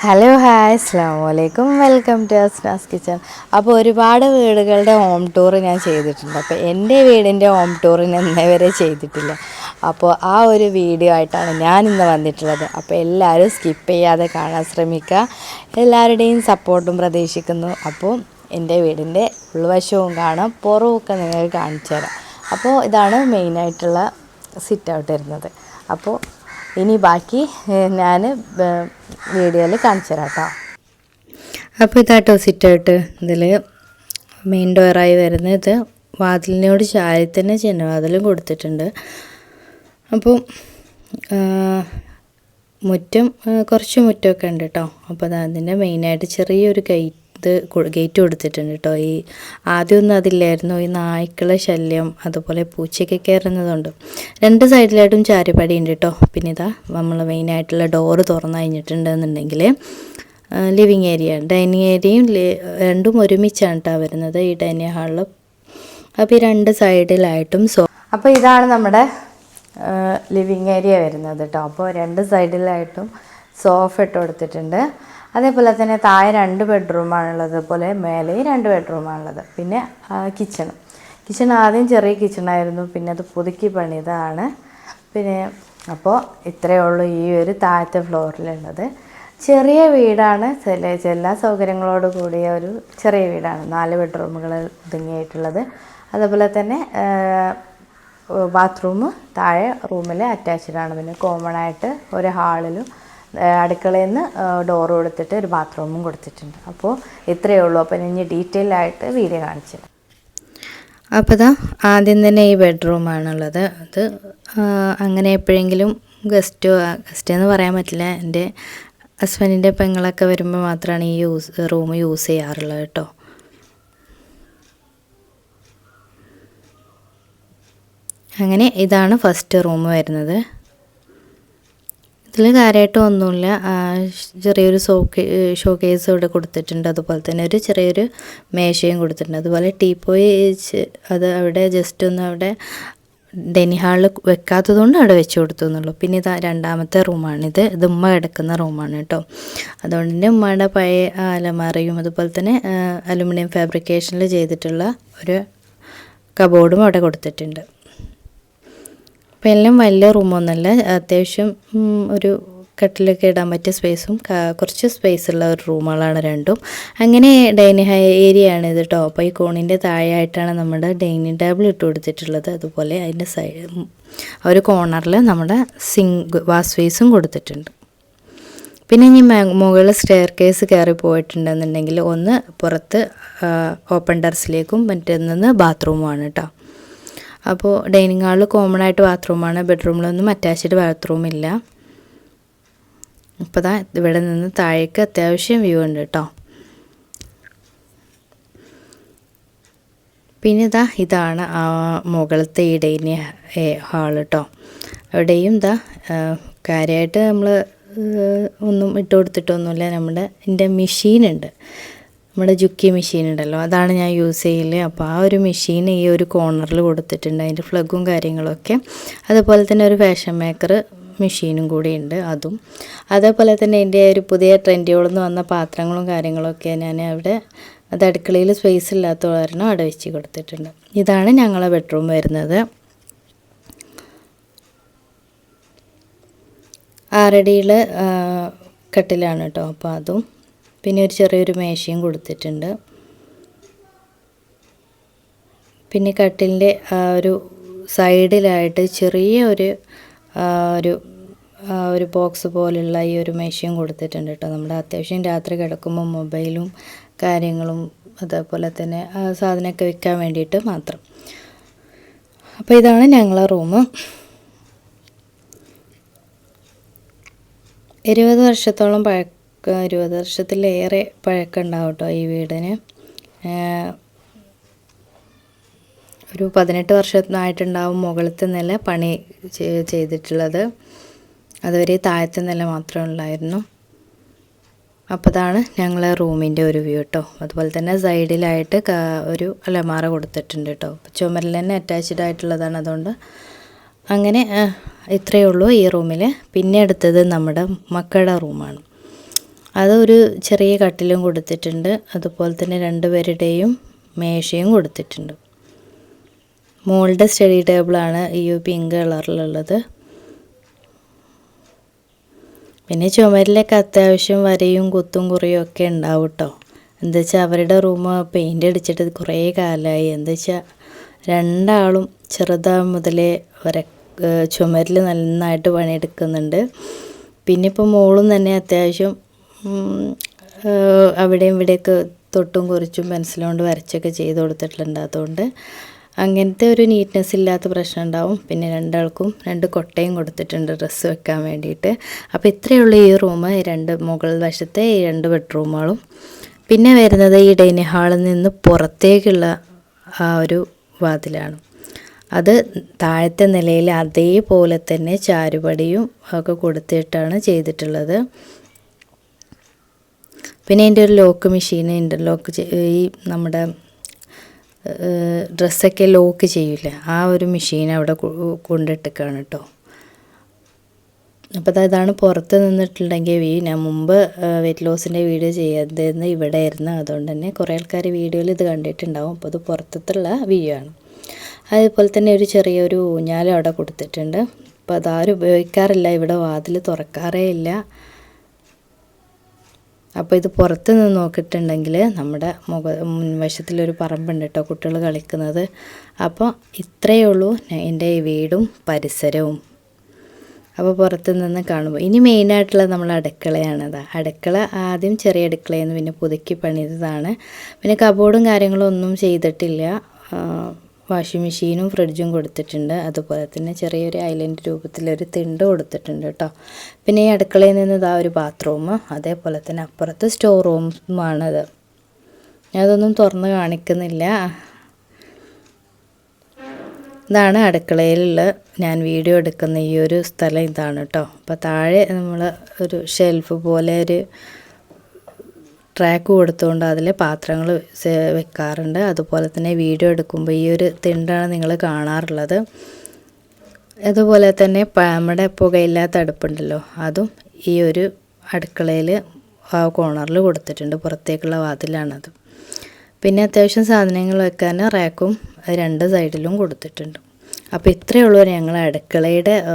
Hello hi അസ്സലാമു അലൈക്കും welcome to Asnas kitchen. അപ്പോൾ ഒരുപാട് വീടുകളുടെ ഹോം ടൂർ ഞാൻ ചെയ്തിട്ടുണ്ട്. അപ്പോൾ എൻ്റെ വീടിൻ്റെ ഹോം ടൂർ ഞാൻ ഇന്നേ വരെ ചെയ്തിട്ടില്ല. അപ്പോൾ ആ ഒരു വീഡിയോ ആയിട്ടാണ് ഞാൻ ഇന്ന് വന്നിട്ടുള്ളത്. അപ്പോൾ എല്ലാവരും സ്കിപ്പ് ചെയ്യാതെ കാണാൻ ശ്രമിക്കുക. എല്ലാവരുടെയും സപ്പോർട്ടും പ്രതീക്ഷിക്കുന്നു. അപ്പോൾ എൻ്റെ വീടിൻ്റെ ഉൾവശവും കാണാം, പുറമൊക്കെ നിങ്ങൾക്ക് കാണിച്ചു തരാം. അപ്പോൾ ഇതാണ് മെയിനായിട്ടുള്ള സിറ്റ് ഔട്ട് വരുന്നത്. അപ്പോൾ ഇനി ബാക്കി ഞാൻ വീഡിയോയിൽ കാണിച്ചു തരാം കേട്ടോ. അപ്പോൾ ഇതാട്ടോ സിറ്റ് ഔട്ട്. ഇതിൽ മെയിൻ ഡോറായി വരുന്നത് ഇത് വാതിലിനോട് ചാരി തന്നെ ജനവാതിലും കൊടുത്തിട്ടുണ്ട്. അപ്പോൾ മുറ്റം കുറച്ച് മുറ്റമൊക്കെ ഉണ്ട് കേട്ടോ. അപ്പോൾ അതിൻ്റെ മെയിനായിട്ട് ചെറിയൊരു ഗേറ്റ് കൊടുത്തിട്ടുണ്ട് കേട്ടോ. ഈ ആദ്യമൊന്നും അതില്ലായിരുന്നു. ഈ നായ്ക്കളെ ശല്യം അതുപോലെ പൂച്ചയ്ക്ക് കയറുന്നതുണ്ട്. രണ്ട് സൈഡിലായിട്ടും ചാരിപ്പടി ഉണ്ട് കേട്ടോ. പിന്നെ ഇതാ നമ്മൾ മെയിനായിട്ടുള്ള ഡോറ് തുറന്നു കഴിഞ്ഞിട്ടുണ്ടെന്നുണ്ടെങ്കിൽ ലിവിങ് ഏരിയ, ഡൈനിങ് ഏരിയയും രണ്ടും ഒരുമിച്ചാണ് കേട്ടോ വരുന്നത് ഈ ഡൈനിങ് ഹാളിൽ. അപ്പോൾ ഈ രണ്ട് സൈഡിലായിട്ടും അപ്പോൾ ഇതാണ് നമ്മുടെ ലിവിങ് ഏരിയ വരുന്നത് കേട്ടോ. അപ്പോൾ രണ്ട് സൈഡിലായിട്ടും സോഫ ഇട്ട് കൊടുത്തിട്ടുണ്ട്. അതേപോലെ തന്നെ താഴെ 2 ബെഡ്റൂമാണുള്ളത്, അതുപോലെ മേലെയും 2 ബെഡ്റൂമാണുള്ളത്. പിന്നെ കിച്ചൺ ആദ്യം ചെറിയ കിച്ചണായിരുന്നു, പിന്നെ അത് പുതുക്കി പണിതാണ്. പിന്നെ അപ്പോൾ ഇത്രയേ ഉള്ളൂ ഈ ഒരു താഴത്തെ ഫ്ലോറിലുള്ളത്. ചെറിയ വീടാണ്, എല്ലാ സൗകര്യങ്ങളോട് കൂടിയ ഒരു ചെറിയ വീടാണ്. 4 ബെഡ്റൂമുകൾ ഒതുങ്ങിയിട്ടുള്ളത്. അതുപോലെ തന്നെ ബാത്റൂം താഴെ റൂമിൽ അറ്റാച്ച്ഡാണ്. പിന്നെ കോമൺ ആയിട്ട് ഒരു ഹാളിലും അടുക്കളയിൽ നിന്ന് ഡോറ് കൊടുത്തിട്ട് ഒരു ബാത്റൂമും കൊടുത്തിട്ടുണ്ട്. അപ്പോൾ ഇത്രയേ ഉള്ളൂ. അപ്പോൾ ഇനി ഡീറ്റെയിൽ ആയിട്ട് വീഡിയോ കാണിച്ചു. അപ്പോൾ ഇതാ ആദ്യം തന്നെ ഈ ബെഡ്റൂമാണുള്ളത്. അത് അങ്ങനെ എപ്പോഴെങ്കിലും ഗസ്റ്റ് എന്ന് പറയാൻ പറ്റില്ല, എൻ്റെ ഹസ്ബൻഡിൻ്റെ പെങ്ങളൊക്കെ വരുമ്പോൾ മാത്രമാണ് ഈ റൂം യൂസ് ചെയ്യാറുള്ളത് കേട്ടോ. അങ്ങനെ ഇതാണ് ഫസ്റ്റ് റൂം വരുന്നത്. ഇതിൽ കാര്യമായിട്ടും ഒന്നുമില്ല. ചെറിയൊരു ഷോക്കേസ് ഇവിടെ കൊടുത്തിട്ടുണ്ട്. അതുപോലെ തന്നെ ഒരു ചെറിയൊരു മേശയും കൊടുത്തിട്ടുണ്ട്. അതുപോലെ ടീപ്പോയി അത് അവിടെ ജസ്റ്റ് ഒന്ന് അവിടെ ഡൈനിങ് ഹാളിൽ വെക്കാത്തതുകൊണ്ട് അവിടെ വെച്ച് കൊടുത്തു എന്നുള്ളൂ. പിന്നെ ഇത് രണ്ടാമത്തെ റൂമാണിത്. ഇത് ഉമ്മ കിടക്കുന്ന റൂമാണ് കേട്ടോ. അതുകൊണ്ട് തന്നെ ഉമ്മയുടെ പഴയ അലമാരയും അതുപോലെ തന്നെ അലുമിനിയം ഫാബ്രിക്കേഷനിൽ ചെയ്തിട്ടുള്ള ഒരു കബോർഡും അവിടെ കൊടുത്തിട്ടുണ്ട്. അപ്പോൾ എല്ലാം വലിയ റൂമൊന്നുമല്ല, അത്യാവശ്യം ഒരു കട്ടിലൊക്കെ ഇടാൻ പറ്റിയ സ്പേസും കുറച്ച് സ്പേസുള്ള ഒരു റൂമുകളാണ് രണ്ടും. അങ്ങനെ ഡൈനിങ് ഏരിയ ആണ് ഇത് കേട്ടോ. അപ്പോൾ ഈ കോണിൻ്റെ താഴെയായിട്ടാണ് നമ്മുടെ ഡൈനിങ് ടേബിൾ ഇട്ട് കൊടുത്തിട്ടുള്ളത്. അതുപോലെ അതിൻ്റെ ഒരു കോർണറിൽ നമ്മുടെ വാഷ് ബേസും കൊടുത്തിട്ടുണ്ട്. പിന്നെ ഇനി മുകളിൽ സ്റ്റെയർ കേസ് കയറി പോയിട്ടുണ്ടെന്നുണ്ടെങ്കിൽ ഒന്ന് പുറത്ത് ഓപ്പൺ ടെറസിലേക്കും മറ്റൊന്ന് ബാത്റൂമുമാണ് കേട്ടോ. അപ്പോൾ ഡൈനിങ് ഹാളിൽ കോമൺ ആയിട്ട് ബാത്റൂമാണ്, ബെഡ്റൂമിലൊന്നും അറ്റാച്ച്ഡ് ബാത്റൂമില്ല. ഇപ്പോൾ ദാ ഇവിടെ നിന്ന് താഴേക്ക് അത്യാവശ്യം വ്യൂ ഉണ്ട് കേട്ടോ. പിന്നെ ഇതാണ് മുകളിലത്തെ ഈ ഡൈനിങ് ഹാൾ കേട്ടോ. അവിടെയും കാര്യമായിട്ട് നമ്മൾ ഒന്നും ഇട്ട് കൊടുത്തിട്ടൊന്നുമില്ല. എൻ്റെ മെഷീനുണ്ട്, നമ്മുടെ ജുക്കി മെഷീൻ ഉണ്ടല്ലോ, അതാണ് ഞാൻ യൂസ് ചെയ്യൽ. അപ്പോൾ ആ ഒരു മെഷീൻ ഈ ഒരു കോർണറിൽ കൊടുത്തിട്ടുണ്ട്, അതിൻ്റെ ഫ്ലഗും കാര്യങ്ങളൊക്കെ. അതുപോലെ തന്നെ ഒരു ഫാഷൻ മേക്കർ മെഷീനും കൂടി ഉണ്ട് അതും. അതേപോലെ തന്നെ എൻ്റെ ഒരു പുതിയ ട്രെൻഡുകളിൽ നിന്ന് വന്ന പാത്രങ്ങളും കാര്യങ്ങളൊക്കെ ഞാൻ അവിടെ അത് അടുക്കളയിൽ സ്പേസ് ഇല്ലാത്ത കാരണം അവിടെ വെച്ച് കൊടുത്തിട്ടുണ്ട്. ഇതാണ് ഞങ്ങളെ ബെഡ്റൂം വരുന്നത്. 6 അടിയിൽ കട്ടിലാണ് കേട്ടോ. അപ്പോൾ അതും പിന്നെ ഒരു ചെറിയൊരു മേശയും കൊടുത്തിട്ടുണ്ട്. പിന്നെ കട്ടിലിൻ്റെ ഒരു സൈഡിലായിട്ട് ചെറിയ ഒരു ബോക്സ് പോലുള്ള ഈ ഒരു മേശയും കൊടുത്തിട്ടുണ്ട് കേട്ടോ. നമ്മുടെ അത്യാവശ്യം രാത്രി കിടക്കുമ്പോൾ മൊബൈലും കാര്യങ്ങളും അതേപോലെ തന്നെ സാധനമൊക്കെ വെക്കാൻ വേണ്ടിയിട്ട് മാത്രം. അപ്പോൾ ഇതാണ് ഞങ്ങളെ റൂം. 20 വർഷത്തോളം 20 വർഷത്തിലേറെ പഴക്കമുണ്ടാവും കേട്ടോ ഈ വീടിന്. ഒരു 18 വർഷമായിട്ടുണ്ടാവും മുകളിലത്തെ നില പണി ചെയ്തിട്ടുള്ളത്. അതുവരെ താഴത്തെ നില മാത്രമേ ഉള്ളായിരുന്നു. അപ്പോൾ ഇതാണ് ഞങ്ങളെ റൂമിൻ്റെ ഒരു വ്യൂ കേട്ടോ. അതുപോലെ തന്നെ സൈഡിലായിട്ട് ഒരു അലമാര കൊടുത്തിട്ടുണ്ട് കേട്ടോ. ചുമരിൽ തന്നെ അറ്റാച്ച്ഡ് ആയിട്ടുള്ളതാണ്. അതുകൊണ്ട് അങ്ങനെ ഇത്രയേ ഉള്ളൂ ഈ റൂമിൽ. പിന്നെ അടുത്തത് നമ്മുടെ മക്കളുടെ റൂമാണ്. അതൊരു ചെറിയ കട്ടിലും കൊടുത്തിട്ടുണ്ട്. അതുപോലെ തന്നെ 2 പേരുടെയും മേശയും കൊടുത്തിട്ടുണ്ട്. മോളുടെ സ്റ്റഡി ടേബിളാണ് ഈ പിങ്ക് കളറിലുള്ളത്. പിന്നെ ചുമരിലൊക്കെ അത്യാവശ്യം വരയും കുത്തും കുറിയും ഒക്കെ ഉണ്ടാവും കേട്ടോ. എന്താ വെച്ചാൽ അവരുടെ റൂം പെയിൻ്റ് അടിച്ചിട്ട് കുറേ കാലമായി. എന്താ വെച്ചാൽ രണ്ടാളും ചെറുതാ മുതലേ ചുമരിൽ നന്നായിട്ട് പണിയെടുക്കുന്നുണ്ട്. പിന്നെ ഇപ്പോൾ മോളും തന്നെ അത്യാവശ്യം അവിടെയും ഇവിടെയൊക്കെ തൊട്ടും കുറിച്ചും പെൻസിൽ കൊണ്ട് വരച്ചൊക്കെ ചെയ്ത് കൊടുത്തിട്ടുണ്ട്. അതുകൊണ്ട് അങ്ങനത്തെ ഒരു നീറ്റ്നെസ് ഇല്ലാത്ത പ്രശ്നം ഉണ്ടാവും. പിന്നെ രണ്ടാൾക്കും 2 കൊട്ടയും കൊടുത്തിട്ടുണ്ട് ഡ്രസ്സ് വെക്കാൻ വേണ്ടിയിട്ട്. അപ്പോൾ ഇത്രയേ ഉള്ളൂ ഈ റൂം. 2 മുകൾ വശത്തെ ഈ 2 ബെഡ്റൂമുകളും. പിന്നെ വരുന്നത് ഈ ഡൈനിങ് ഹാളിൽ നിന്ന് പുറത്തേക്കുള്ള ആ ഒരു വാതിലാണ്. അത് താഴത്തെ നിലയിൽ അതേപോലെ തന്നെ ചാരുപടിയും ഒക്കെ കൊടുത്തിട്ടാണ് ചെയ്തിട്ടുള്ളത്. പിന്നെ ഇതിൻ്റെ ഒരു ലോക്ക് മെഷീൻ, ഇൻ്റർലോക്ക് ഈ നമ്മുടെ ഡ്രസ്സൊക്കെ ലോക്ക് ചെയ്യില്ല, ആ ഒരു മെഷീൻ അവിടെ കൊണ്ടിട്ടേക്കാണ് കേട്ടോ. അപ്പോൾ ഇതാണ് പുറത്ത് നിന്നിട്ടുണ്ടെങ്കിൽ വ്യൂ. ഞാൻ മുമ്പ് വെയിറ്റ് ലോസിൻ്റെ വീഡിയോ ചെയ്യാതിരുന്ന ഇവിടെ ആയിരുന്നു. അതുകൊണ്ട് തന്നെ കുറേ ആൾക്കാർ വീഡിയോയിൽ ഇത് കണ്ടിട്ടുണ്ടാവും. അപ്പോൾ അത് പുറത്തുള്ള വ്യൂ ആണ്. അതുപോലെ തന്നെ ഒരു ചെറിയൊരു ഊഞ്ഞാലും അവിടെ കൊടുത്തിട്ടുണ്ട്. അപ്പോൾ അതാരും ഉപയോഗിക്കാറില്ല, ഇവിടെ വാതിൽ തുറക്കാറേ ഇല്ല. അപ്പോൾ ഇത് പുറത്ത് നിന്ന് നോക്കിയിട്ടുണ്ടെങ്കിൽ നമ്മുടെ മുൻവശത്തിലൊരു പറമ്പുണ്ട് കേട്ടോ, കുട്ടികൾ കളിക്കുന്നത്. അപ്പോൾ ഇത്രയേ ഉള്ളൂ എൻ്റെ ഈ വീടും പരിസരവും. അപ്പോൾ പുറത്ത് നിന്ന് കാണുമ്പോൾ ഇനി മെയിനായിട്ടുള്ള നമ്മൾ അടുക്കളയാണത്. അടുക്കള ആദ്യം ചെറിയ അടുക്കളയെന്ന് പിന്നെ പുതുക്കി പണിതതാണ്. പിന്നെ കബോർഡും കാര്യങ്ങളും ഒന്നും ചെയ്തിട്ടില്ല. വാഷിംഗ് മെഷീനും ഫ്രിഡ്ജും കൊടുത്തിട്ടുണ്ട്. അതുപോലെ തന്നെ ചെറിയൊരു ഐലൻഡ് രൂപത്തിലൊരു തിണ്ട് കൊടുത്തിട്ടുണ്ട് കേട്ടോ. പിന്നെ ഈ അടുക്കളയിൽ നിന്ന് ഇതാ ഒരു ബാത്റൂം, അതേപോലെ തന്നെ അപ്പുറത്ത് സ്റ്റോർ റൂമാണത്. ഞാൻ അതൊന്നും തുറന്ന് കാണിക്കുന്നില്ല. ഇതാണ് അടുക്കളയിലുള്ള ഞാൻ വീഡിയോ എടുക്കുന്ന ഈ ഒരു സ്ഥലം ഇതാണ് കേട്ടോ. അപ്പോൾ താഴെ നമ്മൾ ഒരു ഷെൽഫ് പോലെ ഒരു ട്രാക്ക് കൊടുത്തുകൊണ്ട് അതിൽ പാത്രങ്ങൾ വെക്കാറുണ്ട്. അതുപോലെ തന്നെ വീഡിയോ എടുക്കുമ്പോൾ ഈ ഒരു തിണ്ടാണ് നിങ്ങൾ കാണാറുള്ളത്. അതുപോലെ തന്നെ നമ്മുടെ പുകയില്ലാത്ത അടുപ്പുണ്ടല്ലോ, അതും ഈ ഒരു അടുക്കളയിൽ ആ കോർണറിൽ കൊടുത്തിട്ടുണ്ട്. പുറത്തേക്കുള്ള വാതിലാണത്. പിന്നെ അത്യാവശ്യം സാധനങ്ങൾ വെക്കാൻ റാക്കും 2 സൈഡിലും കൊടുത്തിട്ടുണ്ട്. അപ്പോൾ ഇത്രയേ ഉള്ളൂ ഞങ്ങൾ അടുക്കളയുടെ